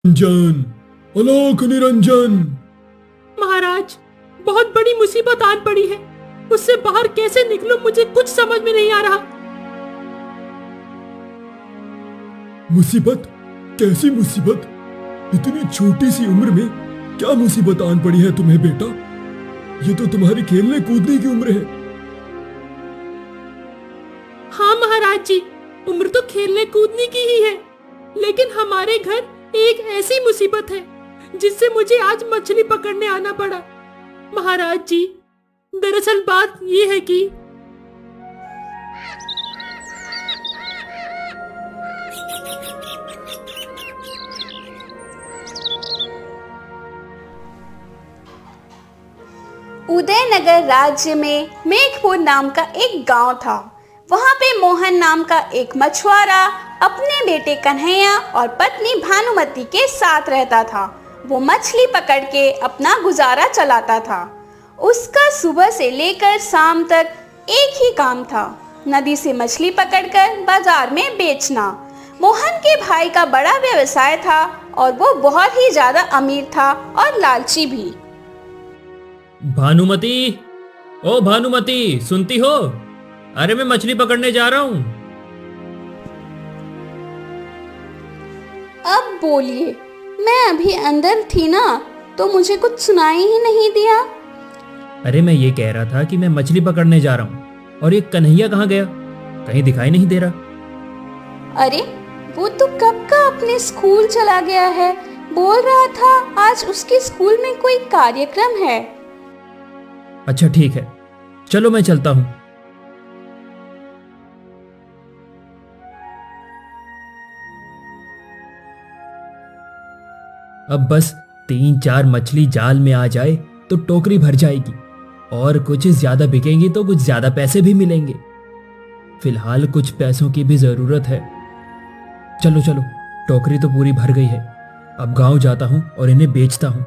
निरंजन, अलोक निरंजन। महाराज, बहुत बड़ी मुसीबत आन पड़ी है। उससे बाहर कैसे निकलूं, मुझे कुछ समझ में नहीं आ रहा। मुसीबत? कैसी मुसीबत? इतनी छोटी सी उम्र में क्या मुसीबत आन पड़ी है तुम्हें बेटा? ये तो तुम्हारी खेलने कूदने की उम्र है। हाँ महाराज जी, उम्र तो खेलने कूदने की ही है, लेकिन हमारे घर एक ऐसी मुसीबत है जिससे मुझे आज मछली पकड़ने आना पड़ा। महाराज जी, दरअसल बात ये है कि उदयनगर राज्य में मेघपुर नाम का एक गांव था। वहां पे मोहन नाम का एक मछुआरा अपने बेटे कन्हैया और पत्नी भानुमती के साथ रहता था। वो मछली पकड़ के अपना गुजारा चलाता था। उसका सुबह से लेकर शाम तक एक ही काम था, नदी से मछली पकड़कर बाजार में बेचना। मोहन के भाई का बड़ा व्यवसाय था और वो बहुत ही ज्यादा अमीर था और लालची भी। भानुमती, ओ भानुमती, सुनती हो? अरे मैं मछली पकड़ने जा रहा हूँ। अब बोलिए, मैं अभी अंदर थी ना, तो मुझे कुछ सुनाई ही नहीं दिया। अरे मैं ये कह रहा था कि मैं मछली पकड़ने जा रहा हूँ, और ये कन्हैया कहाँ गया? कहीं दिखाई नहीं दे रहा। अरे वो तो कब का अपने स्कूल चला गया है। बोल रहा था आज उसके स्कूल में कोई कार्यक्रम है। अच्छा ठीक है, चलो मैं चलता हूँ। अब बस 3-4 मछली जाल में आ जाए तो टोकरी भर जाएगी, और कुछ ज्यादा बिकेंगी तो कुछ ज्यादा पैसे भी मिलेंगे। फिलहाल कुछ पैसों की भी जरूरत है। चलो चलो, टोकरी तो पूरी भर गई है। अब गांव जाता हूँ और इन्हें बेचता हूँ।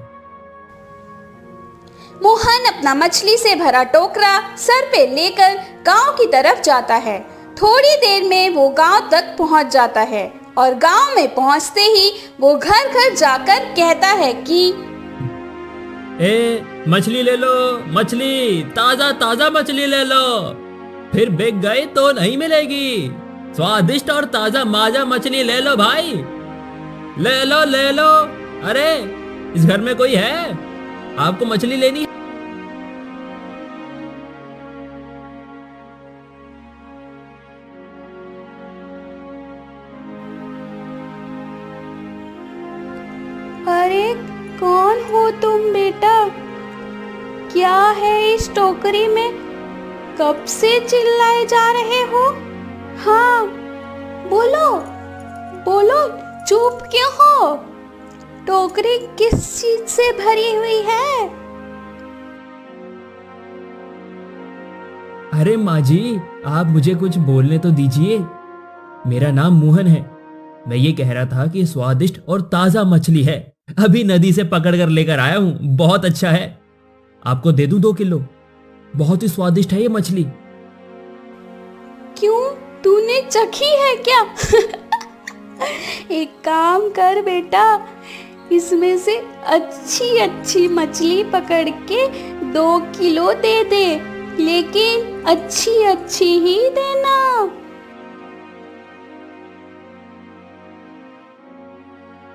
मोहन अपना मछली से भरा टोकरा सर पे लेकर गांव की तरफ जाता है। थोड़ी देर में वो गांव तक पहुंच जाता है और गांव में पहुंचते ही वो घर घर जाकर कहता है कि मछली ले लो, मछली, ताजा ताजा मछली ले लो। फिर बिक गई तो नहीं मिलेगी। स्वादिष्ट और ताजा माजा मछली ले लो भाई, ले लो ले लो। अरे इस घर में कोई है? आपको मछली लेनी है? अरे कौन हो तुम बेटा? क्या है इस टोकरी में? कब से चिल्लाए जा रहे हो? हाँ बोलो बोलो, चुप क्यों हो? टोकरी किस चीज से भरी हुई है? अरे माँ जी, आप मुझे कुछ बोलने तो दीजिए। मेरा नाम मोहन है। मैं ये कह रहा था कि स्वादिष्ट और ताजा मछली है, अभी नदी से पकड़ कर लेकर आया हूँ। बहुत अच्छा है, आपको दे दूं 2 किलो। बहुत ही स्वादिष्ट है ये मछली। क्यों, तूने चखी है क्या? एक काम कर बेटा, इसमें से अच्छी अच्छी मछली पकड़ के 2 किलो दे दे, लेकिन अच्छी अच्छी ही देना।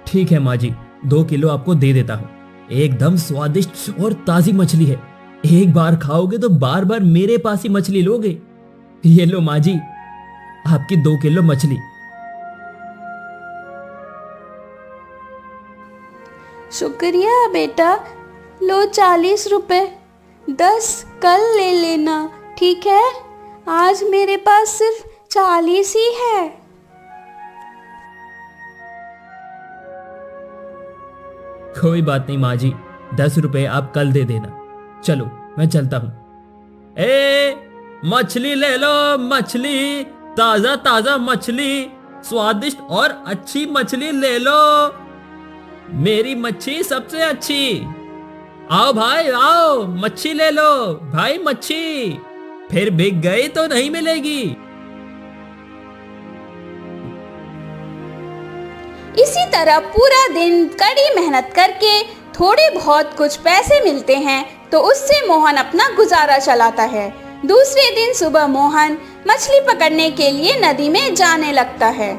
ठीक है माँ जी, 2 किलो आपको दे देता हूँ। एकदम स्वादिष्ट और ताजी मछली है। एक बार खाओगे तो बार बार मेरे पास ही मछली लोगे। ये लो माँ जी, आपकी 2 किलो मछली। शुक्रिया बेटा, लो 40 रुपए। 10 कल ले लेना, ठीक है? आज मेरे पास सिर्फ 40 ही है। कोई बात नहीं माँ जी, 10 रुपए आप कल दे देना। चलो मैं चलता हूँ। मछली ले लो, मछली, ताजा ताजा मछली, स्वादिष्ट और अच्छी मछली ले लो। मेरी मच्छी सबसे अच्छी। आओ भाई आओ, मच्छी ले लो भाई, मच्छी। फिर बिक गई तो नहीं मिलेगी। इसी तरह पूरा दिन कड़ी मेहनत करके थोड़े बहुत कुछ पैसे मिलते हैं तो उससे मोहन अपना गुजारा चलाता है। दूसरे दिन सुबह मोहन मछली पकड़ने के लिए नदी में जाने लगता है,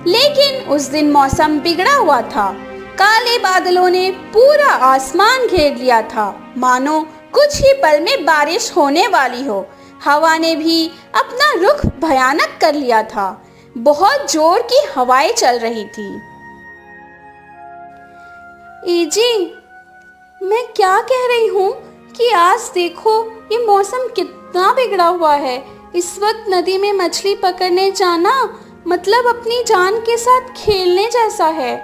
लेकिन उस दिन मौसम बिगड़ा हुआ था। काले बादलों ने पूरा आसमान घेर लिया था, मानो कुछ ही पल में बारिश होने वाली हो। हवा ने भी अपना रुख भयानक कर लिया था। बहुत जोर की हवाएं चल रही थी। जी, मैं क्या कह रही हूँ कि आज देखो ये मौसम कितना बिगड़ा हुआ है। इस वक्त नदी में मछली पकड़ने जाना मतलब अपनी जान के साथ खेलने जैसा है।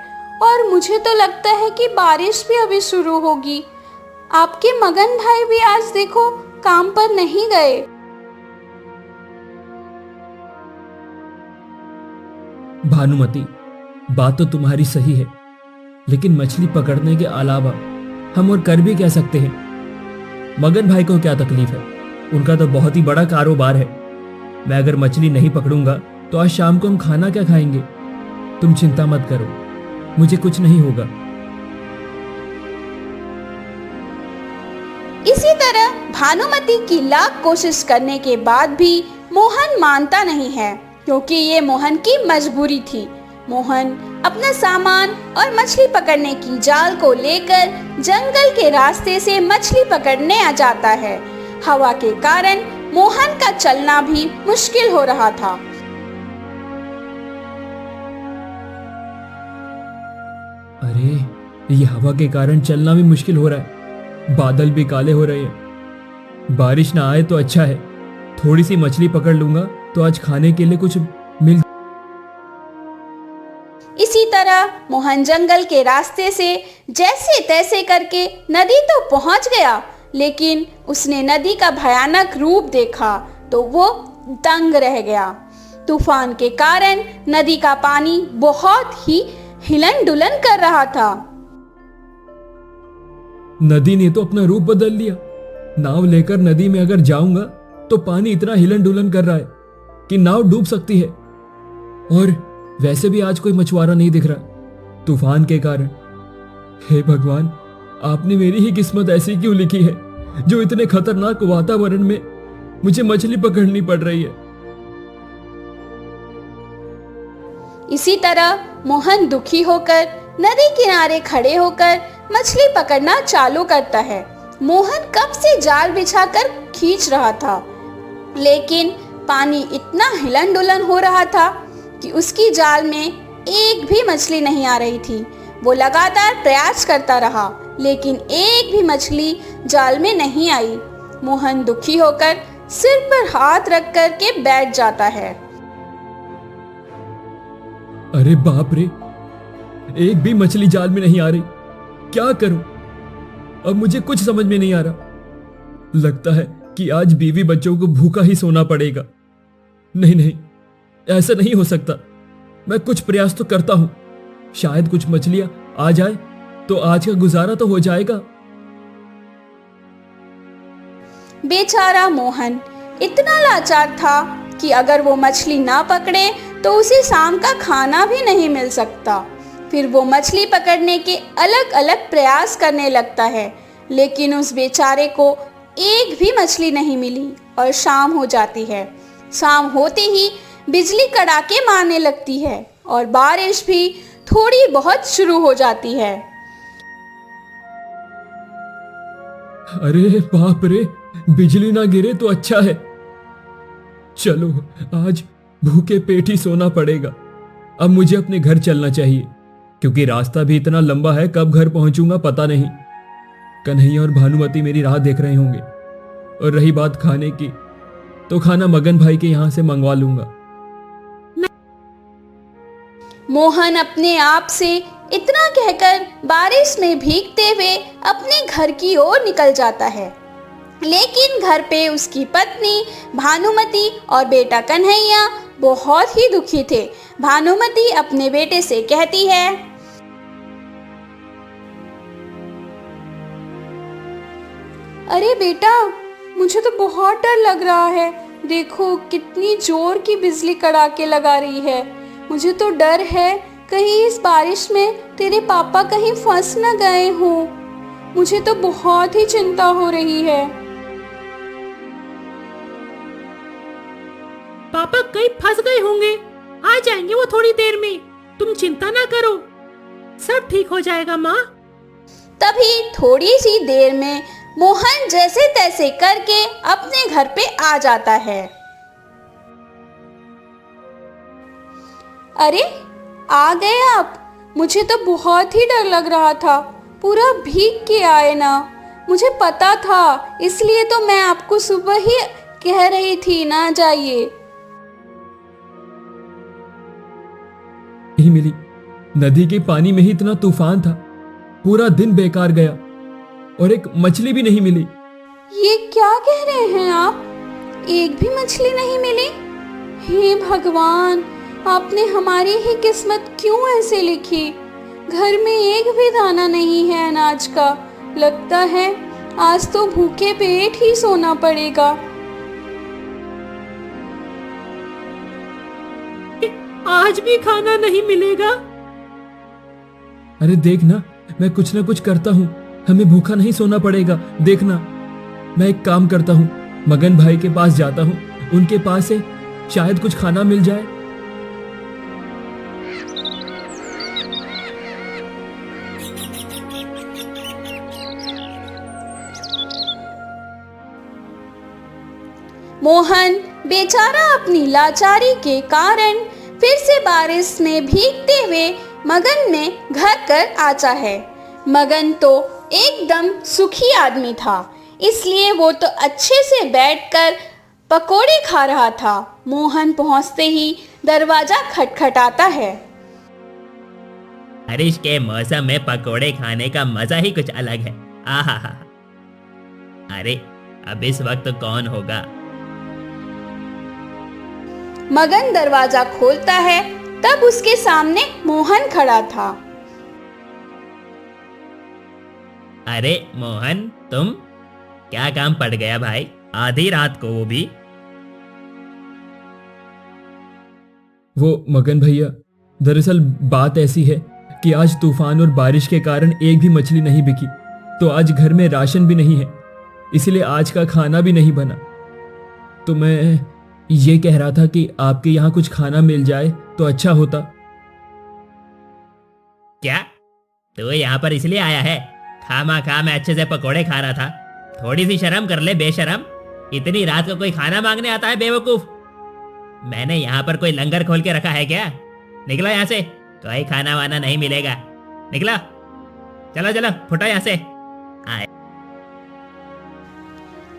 और मुझे तो लगता है कि बारिश भी अभी शुरू होगी। आपके मगन भाई भी आज देखो काम पर नहीं गए। भानुमति, बात तो तुम्हारी सही है, लेकिन मछली पकड़ने के अलावा हम और कर भी क्या सकते हैं? मगन भाई को क्या तकलीफ है? उनका तो बहुत ही बड़ा कारोबार है। मैं अगर मछली नहीं पकड़ूंगा तो आज शाम को हम खाना क्या खाएंगे? तुम चिंता मत करो, मुझे कुछ नहीं होगा। इसी तरह भानुमति की लाख कोशिश करने के बाद भी मोहन मानता नहीं है, क्योंकि ये मोहन की मजबूरी थी। मोहन अपना सामान और मछली पकड़ने की जाल को लेकर जंगल के रास्ते से मछली पकड़ने आ जाता है। हवा के कारण मोहन का चलना भी मुश्किल हो रहा था। अरे, ये हवा के कारण चलना भी मुश्किल हो रहा है। बादल भी काले हो रहे हैं। बारिश ना आए तो अच्छा है। थोड़ी सी मछली पकड़ लूंगा तो आज खाने के लिए कुछ मिल। इसी तरह मोहन जंगल के रास्ते से जैसे तैसे करके नदी तो पहुंच गया, लेकिन उसने नदी का भयानक रूप देखा तो वो दंग रह गया। तूफान के कारण नदी का पानी बहुत ही हिलन डुलन कर रहा था। नदी ने तो अपना रूप बदल लिया। नाव लेकर नदी में अगर जाऊंगा तो पानी इतना हिलन डुलन कर रहा है कि नाव डूब सकती है। और वैसे भी आज कोई मछुआरा नहीं दिख रहा तूफान के कारण। हे भगवान, आपने मेरी ही किस्मत ऐसी क्यों लिखी है जो इतने खतरनाक वातावरण में मुझे मछली पकड़नी पड़ रही है। इसी तरह मोहन दुखी होकर नदी किनारे खड़े होकर मछली पकड़ना चालू करता है। मोहन कब से जाल बिछाकर खींच रहा था, लेकिन पानी इतना हिलन डुलन हो रहा था कि उसकी जाल में एक भी मछली नहीं आ रही थी। वो लगातार प्रयास करता रहा, लेकिन एक भी मछली जाल में नहीं आई। मोहन दुखी होकर सिर पर हाथ रख कर के बैठ जाता है। अरे बाप रे, एक भी मछली जाल में नहीं आ रही। क्या करूं? अब मुझे कुछ समझ में नहीं आ रहा। लगता है कि आज बीवी बच्चों को भूखा ही सोना पड़ेगा। नहीं नहीं, ऐसा नहीं हो सकता। मैं कुछ प्रयास तो करता हूं, शायद कुछ मछलियां आ जाए तो आज का गुजारा तो हो जाएगा। बेचारा मोहन इतना लाचार था कि अगर वो मछली ना पकड़े तो उसे शाम का खाना भी नहीं मिल सकता। फिर वो मछली पकड़ने के अलग अलग प्रयास करने लगता है, लेकिन उस बेचारे को एक भी मछली नहीं मिली और शाम हो जाती है। शाम होते ही बिजली कड़ाके मारने लगती है और बारिश भी थोड़ी बहुत शुरू हो जाती है। अरे बाप रे, बिजली ना गिरे तो अच्छा है। चलो, आज भूखे पेट ही सोना पड़ेगा। अब मुझे अपने घर चलना चाहिए, क्योंकि रास्ता भी इतना लंबा है, कब घर पहुंचूंगा पता नहीं। कन्हैया और भानुमति मेरी राह देख रहे होंगे। और रही बात खाने की, तो खाना मगन भाई के यहां से मंगवा लूंगा। मोहन अपने आप से इतना कहकर बारिश में भीगते हुए अपने घर की ओर निकल जाता है, लेकिन घर पे उसकी पत्नी भानुमति और बेटा कन्हैया बहुत ही दुखी थे। भानुमति अपने बेटे से कहती है, अरे बेटा, मुझे तो बहुत डर लग रहा है। देखो कितनी जोर की बिजली कड़ाके लगा रही है। मुझे तो डर है कहीं इस बारिश में तेरे पापा कहीं फंस न गए हों। मुझे तो बहुत ही चिंता हो रही है। पापा कहीं फंस गए होंगे, आ जाएंगे वो थोड़ी देर में, तुम चिंता ना करो, सब ठीक हो जाएगा माँ। तभी थोड़ी सी देर में मोहन जैसे तैसे करके अपने घर पे आ जाता है। अरे आ गए आप, मुझे तो बहुत ही डर लग रहा था, पूरा भीग के आए ना। मुझे पता था, इसलिए तो मैं आपको सुबह ही कह रही थी ना जाइए। नहीं मिली, नदी के पानी में ही इतना तूफान था, पूरा दिन बेकार गया और एक मछली भी नहीं मिली। ये क्या कह रहे हैं आप? एक भी मछली नहीं मिली? हे भगवान, आपने हमारी ही किस्मत क्यों ऐसे लिखी? घर में एक भी दाना नहीं है अनाज का। लगता है आज तो भूखे पेट ही सोना पड़ेगा। आज भी खाना नहीं मिलेगा? अरे देख ना, मैं कुछ ना कुछ करता हूँ, हमें भूखा नहीं सोना पड़ेगा। देखना, मैं एक काम करता हूँ, मगन भाई के पास जाता हूँ, उनके पास से शायद कुछ खाना मिल जाए। मोहन बेचारा अपनी लाचारी के कारण फिर से बारिश में भीगते हुए मगन में घर कर आता है। मगन तो एकदम सुखी आदमी था, इसलिए वो तो अच्छे से बैठकर पकोड़े खा रहा था। मोहन पहुंचते ही दरवाजा खटखटाता है। बारिश के मौसम में पकोड़े खाने का मजा ही कुछ अलग है। आहा, अरे अब इस वक्त कौन होगा? मगन दरवाजा खोलता है, तब उसके सामने मोहन खड़ा था। अरे मोहन, तुम? क्या काम पड़ गया भाई, आधी रात को, वो भी? वो मगन भैया, दरअसल बात ऐसी है कि आज तूफान और बारिश के कारण एक भी मछली नहीं बिकी, तो आज घर में राशन भी नहीं है, इसलिए आज का खाना भी नहीं बना। तो मैं ये कह रहा था कि आपके यहाँ कुछ खाना मिल जाए तो अच्छा होता। क्या तू यहाँ पर इसलिए आया है? खामा खा मैं अच्छे से पकोड़े खा रहा था, थोड़ी सी शर्म कर ले बेशरम। इतनी रात को कोई खाना मांगने आता है बेवकूफ? मैंने यहाँ पर कोई लंगर खोल के रखा है क्या? निकलो यहाँ से, कोई खाना वाना नहीं मिलेगा, निकलो। चलो चलो फुटो यहाँ से। आए।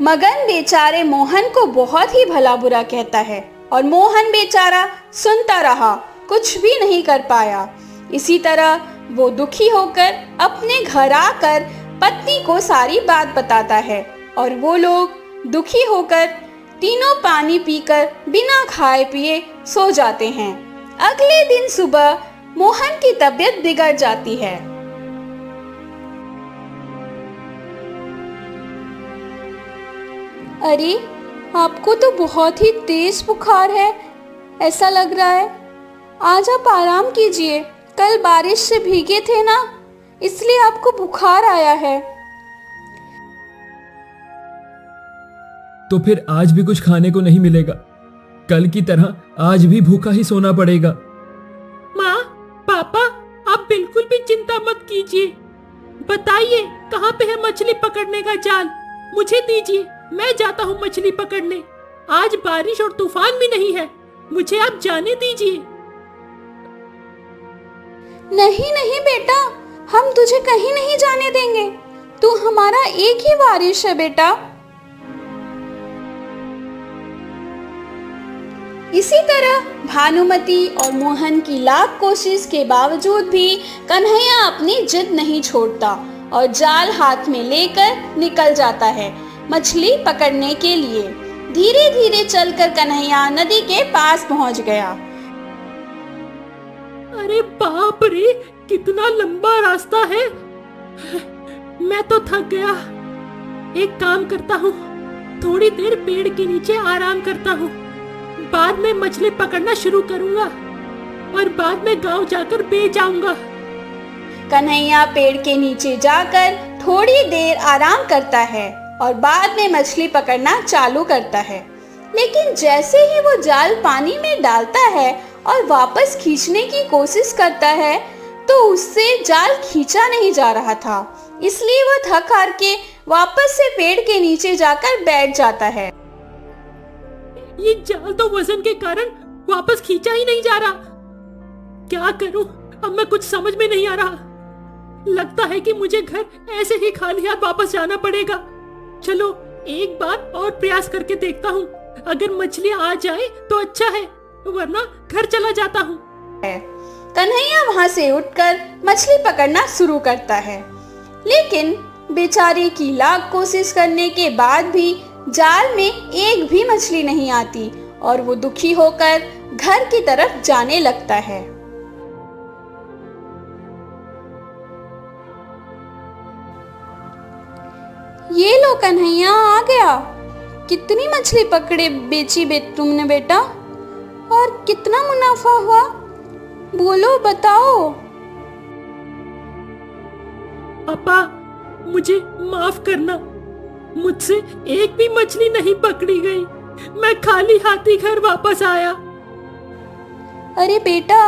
मगन बेचारे मोहन को बहुत ही भला बुरा कहता है और मोहन बेचारा सुनता रहा, कुछ भी नहीं कर पाया। इसी तरह वो दुखी होकर अपने घर आकर पत्नी को सारी बात बताता है और वो लोग दुखी होकर तीनों पानी पीकर बिना खाए पिए सो जाते हैं। अगले दिन सुबह मोहन की तबीयत बिगड़ जाती है। अरे आपको तो बहुत ही तेज बुखार है, ऐसा लग रहा है। आज आप आराम कीजिए, कल बारिश से भीगे थे ना, इसलिए आपको बुखार आया है। तो फिर आज भी कुछ खाने को नहीं मिलेगा, कल की तरह आज भी भूखा ही सोना पड़ेगा। माँ, पापा, आप बिल्कुल भी चिंता मत कीजिए। बताइए कहाँ पे है मछली पकड़ने का जाल? मुझे दीजिए, मैं जाता हूँ मछली पकड़ने। आज बारिश और तूफान भी नहीं है, मुझे आप जाने दीजिए। नहीं नहीं बेटा, हम तुझे कहीं नहीं जाने देंगे, तू हमारा एक ही वारिस है बेटा। इसी तरह भानुमति और मोहन की लाख कोशिश के बावजूद भी कन्हैया अपनी जिद नहीं छोड़ता और जाल हाथ में लेकर निकल जाता है मछली पकड़ने के लिए। धीरे धीरे चलकर कन्हैया नदी के पास पहुंच गया। अरे बाप रे, कितना लंबा रास्ता है, मैं तो थक गया। एक काम करता हूँ, थोड़ी देर पेड़ के नीचे आराम करता हूँ, बाद में मछली पकड़ना शुरू करूंगा। और बाद में गांव जाकर बेच आऊंगा। कन्हैया पेड़ के नीचे जाकर थोड़ी देर आराम करता है और बाद में मछली पकड़ना चालू करता है। लेकिन जैसे ही वो जाल पानी में डालता है और वापस खींचने की कोशिश करता है तो उससे जाल खींचा नहीं जा रहा था। इसलिए वो थक हार के वापस से पेड़ के नीचे जाकर बैठ जाता है। ये जाल तो वजन के कारण वापस खींचा ही नहीं जा रहा। क्या करूं? अब मैं कुछ समझ में नहीं आ रहा। लगता है कि मुझे घर ऐसे ही खाली हाथ वापस जाना पड़ेगा। चलो एक बार और प्रयास करके देखता हूँ। अगर मछली आ जाए तो अच्छा है, वरना घर चला जाता हूँ। कन्हैया वहाँ से उठकर मछली पकड़ना शुरू करता है, लेकिन बेचारे की लाख कोशिश करने के बाद भी जाल में एक भी मछली नहीं आती और वो दुखी होकर घर की तरफ जाने लगता है। ये लो कन्हैया, आ गया। कितनी मछली पकड़े बेची तुमने बेटा, और कितना मुनाफा हुआ? बोलो, बताओ। पापा, मुझे माफ करना। मुझसे एक भी मछली नहीं पकड़ी गई। मैं खाली हाथी घर वापस आया। अरे बेटा,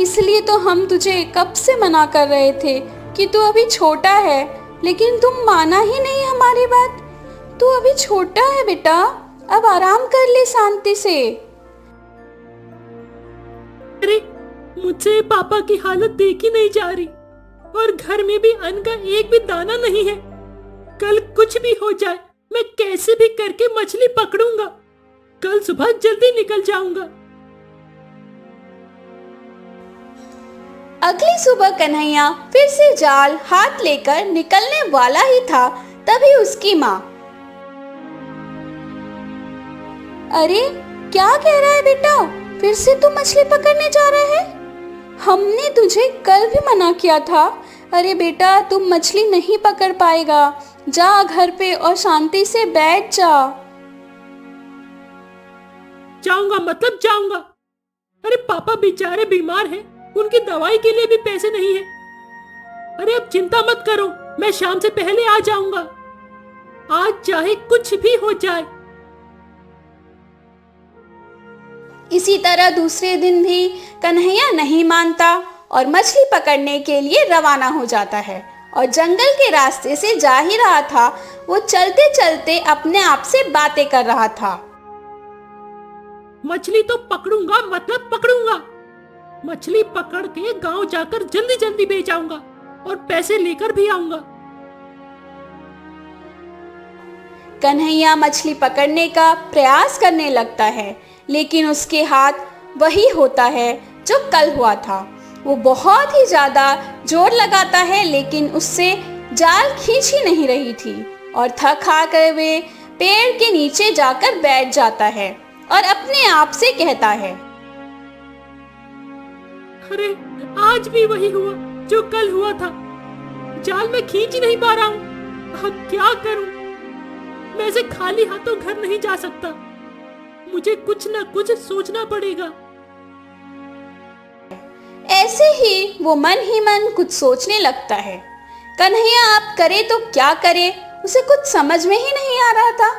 इसलिए तो हम तुझे कब से मना कर रहे थे कि तू अभी छोटा है, लेकिन तुम माना ही नहीं हमारी बात। तू अभी छोटा है बेटा, अब आराम कर ले शांति से। अरे मुझसे पापा की हालत देखी नहीं जा रही और घर में भी अन्न का एक भी दाना नहीं है। कल कुछ भी हो जाए, मैं कैसे भी करके मछली पकड़ूंगा। कल सुबह जल्दी निकल जाऊंगा। अगली सुबह कन्हैया फिर से जाल हाथ लेकर निकलने वाला ही था, तभी उसकी माँ, अरे क्या कह रहा है बेटा? फिर से तू मछली पकड़ने जा रहा है? हमने तुझे कल भी मना किया था। अरे बेटा, तुम मछली नहीं पकड़ पाएगा। जा घर पे और शांति से बैठ जा। जाऊंगा मतलब जाऊंगा। अरे पापा बेचारे बीमार हैं, उनकी दवाई के लिए भी पैसे नहीं है। अरे अब चिंता मत करो, मैं शाम से पहले आ जाऊंगा। आज चाहे कुछ भी हो जाए। इसी तरह दूसरे दिन भी कन्हैया नहीं मानता और मछली पकड़ने के लिए रवाना हो जाता है और जंगल के रास्ते से जा ही रहा था। वो चलते चलते अपने आप से बातें कर रहा था। मछली तो पकड़ूंगा मतलब पकड़ूंगा। मछली पकड़ के गांव जाकर जल्दी जल्दी बेच आऊंगा और पैसे लेकर भी आऊंगा। कन्हैया मछली पकड़ने का प्रयास करने लगता है, लेकिन उसके हाथ वही होता है जो कल हुआ था। वो बहुत ही ज्यादा जोर लगाता है, लेकिन उससे जाल खींच ही नहीं रही थी और थक हार वे पेड़ के नीचे जाकर बैठ जाता है और अपने आप से कहता है, अरे आज भी वही हुआ जो कल हुआ था। जाल में खींच ही नहीं पा रहा हूँ। अब क्या करूं? मैं ऐसे खाली हाथों घर नहीं जा सकता। मुझे कुछ न कुछ सोचना पड़ेगा। ऐसे ही वो मन ही मन कुछ सोचने लगता है। कन्हैया अब करे तो क्या करे, उसे कुछ समझ में ही नहीं आ रहा था।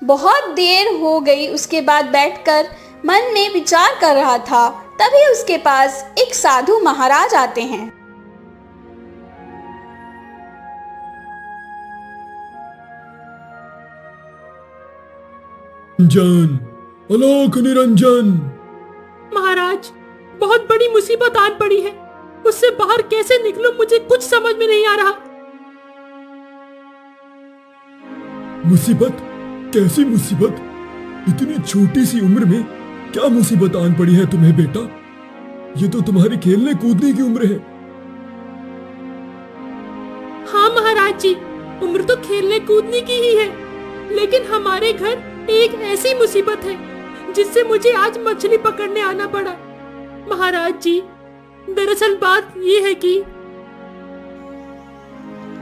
बहुत देर हो गई उसके बाद बैठकर मन में विचार कर रहा था, तभी उसके पास एक साधु महाराज आते हैं। निरंजन, अलोक निरंजन। महाराज, बहुत बड़ी मुसीबत आन पड़ी है। उससे बाहर कैसे निकलूं, मुझे कुछ समझ में नहीं आ रहा। मुसीबत? कैसी मुसीबत? इतनी छोटी सी उम्र में क्या मुसीबत आन पड़ी है तुम्हें बेटा? ये तो तुम्हारी खेलने कूदने की उम्र है। हाँ महाराज जी, उम्र तो खेलने कूदने की ही है, लेकिन हमारे घर एक ऐसी मुसीबत है जिससे मुझे आज मछली पकड़ने आना पड़ा। महाराज जी, दरअसल बात ये है कि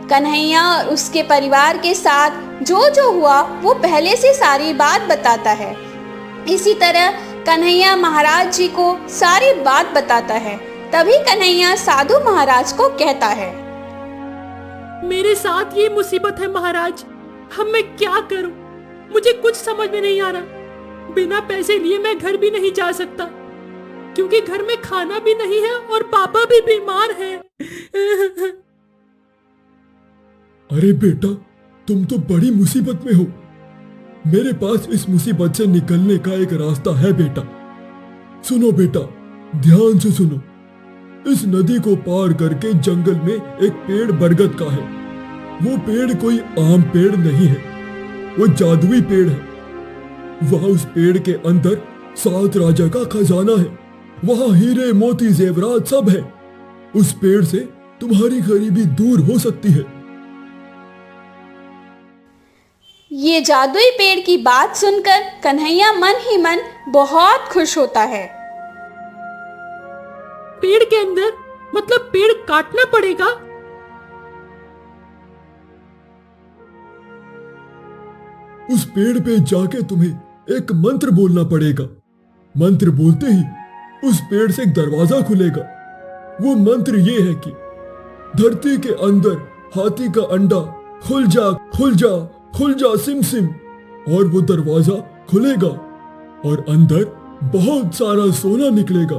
कन्हैया और उसके परिवार के साथ जो जो हुआ वो पहले से सारी बात बताता है। इसी तरह कन्हैया महाराज जी को सारी बात बताता है। तभी कन्हैया साधु महाराज को कहता है, मेरे साथ ये मुसीबत है महाराज, अब मैं क्या करूं? मुझे कुछ समझ में नहीं आ रहा। बिना पैसे लिए मैं घर भी नहीं जा सकता, क्योंकि घर में खाना भी नहीं है और पापा भी बीमार हैं। अरे बेटा, तुम तो बड़ी मुसीबत में हो। मेरे पास इस मुसीबत से निकलने का एक रास्ता है बेटा। सुनो बेटा, ध्यान से सुनो। इस नदी को पार करके जंगल में एक पेड़ बरगद का है। वो पेड़ कोई आम पेड़ नहीं है, वो जादुई पेड़ है। वहां उस पेड़ के अंदर 7 राजा का खजाना है। वहां हीरे मोती जेवरात सब है। उस पेड़ से तुम्हारी गरीबी दूर हो सकती है। ये जादुई पेड़ की बात सुनकर कन्हैया मन ही मन बहुत खुश होता है। पेड़ के अंदर मतलब पेड़ काटना पड़ेगा? उस पेड़ पे जाके तुम्हें एक मंत्र बोलना पड़ेगा। मंत्र बोलते ही उस पेड़ से एक दरवाजा खुलेगा। वो मंत्र ये है कि धरती के अंदर हाथी का अंडा खुल जा खुल जा खुल जा सिम सिम, और वो दरवाजा खुलेगा और अंदर बहुत सारा सोना निकलेगा।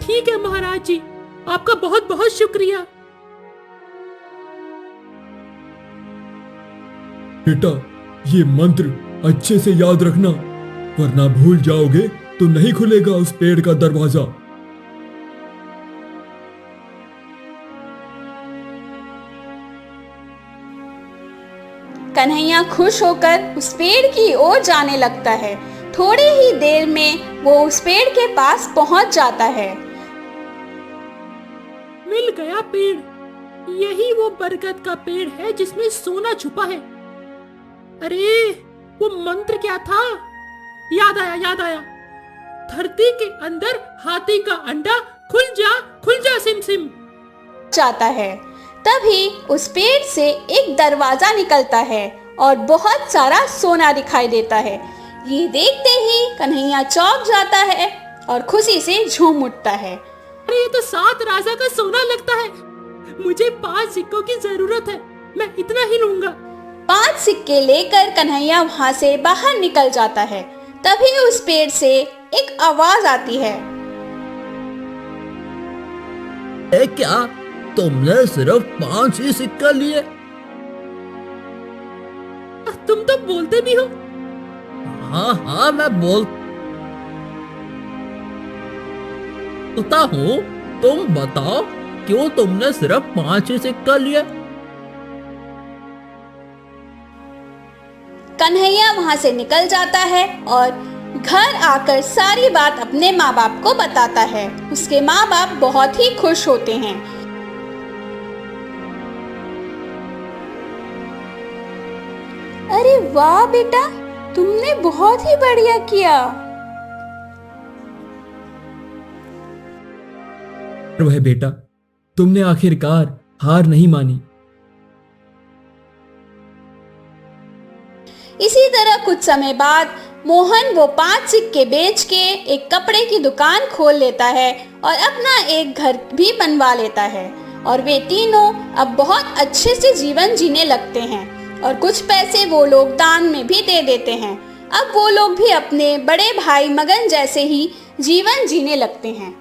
ठीक है महाराज जी, आपका बहुत बहुत शुक्रिया। बेटा, ये मंत्र अच्छे से याद रखना, वरना भूल जाओगे तो नहीं खुलेगा उस पेड़ का दरवाजा। कन्हैया खुश होकर उस पेड़ की ओर जाने लगता है। थोड़ी ही देर में वो उस पेड़ के पास पहुंच जाता है। मिल गया पेड़। यही वो बरगद का पेड़ है जिसमें सोना छुपा है। अरे वो मंत्र क्या था? याद आया। धरती के अंदर हाथी का अंडा खुल जा सिम सिम जाता है। तभी उस पेड़ से एक दरवाजा निकलता है और बहुत सारा सोना दिखाई देता है। ये देखते ही कन्हैया चौंक जाता है और खुशी से झूम उठता है। अरे ये तो 7 राजा का सोना लगता है। मुझे 5 सिक्कों की जरूरत है, मैं इतना ही लूंगा। 5 सिक्के लेकर कन्हैया वहां से बाहर निकल जाता है। तभी उस पेड़ से एक आवाज आती है, क्या तुमने सिर्फ 5 ही सिक्का लिए? तुम तो बोलते भी हो। हाँ, मैं बोलता हूँ। तुम बताओ, क्यों तुमने सिर्फ 5 ही सिक्का लिए? कन्हैया वहां से निकल जाता है और घर आकर सारी बात अपने माँ बाप को बताता है। उसके माँ बाप बहुत ही खुश होते हैं। अरे वाह बेटा, तुमने बहुत ही बढ़िया किया। वह बेटा, तुमने आखिरकार हार नहीं मानी। इसी तरह कुछ समय बाद मोहन वो 5 सिक्के बेच के एक कपड़े की दुकान खोल लेता है और अपना एक घर भी बनवा लेता है। और वे तीनों अब बहुत अच्छे से जीवन जीने लगते हैं और कुछ पैसे वो लोग दान में भी दे देते हैं। अब वो लोग भी अपने बड़े भाई मगन जैसे ही जीवन जीने लगते हैं।